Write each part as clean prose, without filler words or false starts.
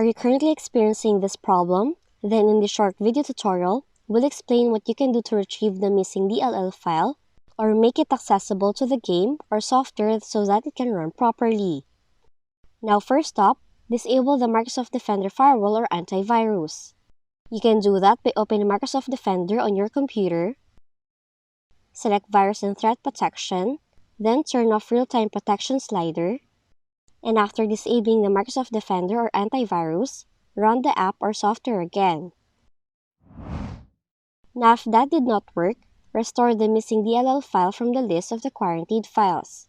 Are you currently experiencing this problem? Then in this short video tutorial, we'll explain what you can do to retrieve the missing DLL file or make it accessible to the game or software so that it can run properly. Now first up, disable the Microsoft Defender firewall or antivirus. You can do that by opening Microsoft Defender on your computer, select Virus and Threat Protection, then turn off Real-Time Protection slider, and after disabling the Microsoft Defender or antivirus, run the app or software again. Now if that did not work, restore the missing DLL file from the list of the quarantined files.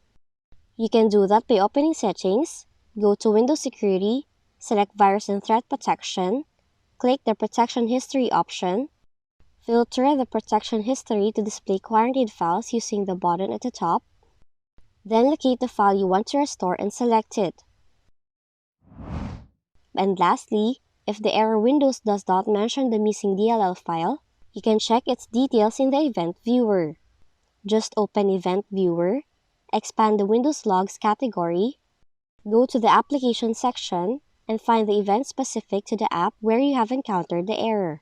You can do that by opening Settings, go to Windows Security, select Virus and Threat Protection, click the Protection History option, filter the Protection History to display quarantined files using the button at the top, then locate the file you want to restore and select it. And lastly, if the error windows does not mention the missing DLL file, you can check its details in the Event Viewer. Just open Event Viewer, expand the Windows Logs category, go to the Application section, and find the event specific to the app where you have encountered the error.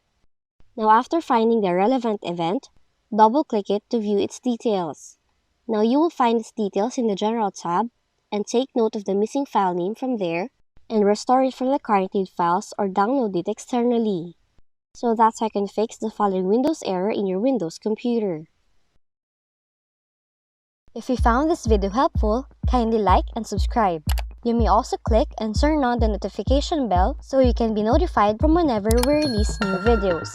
Now after finding the relevant event, double-click it to view its details. Now you will find its details in the General tab, and take note of the missing file name from there, and restore it from the quarantined files or download it externally. So that's how you can fix the following Windows error in your Windows computer. If you found this video helpful, kindly like and subscribe. You may also click and turn on the notification bell so you can be notified from whenever we release new videos.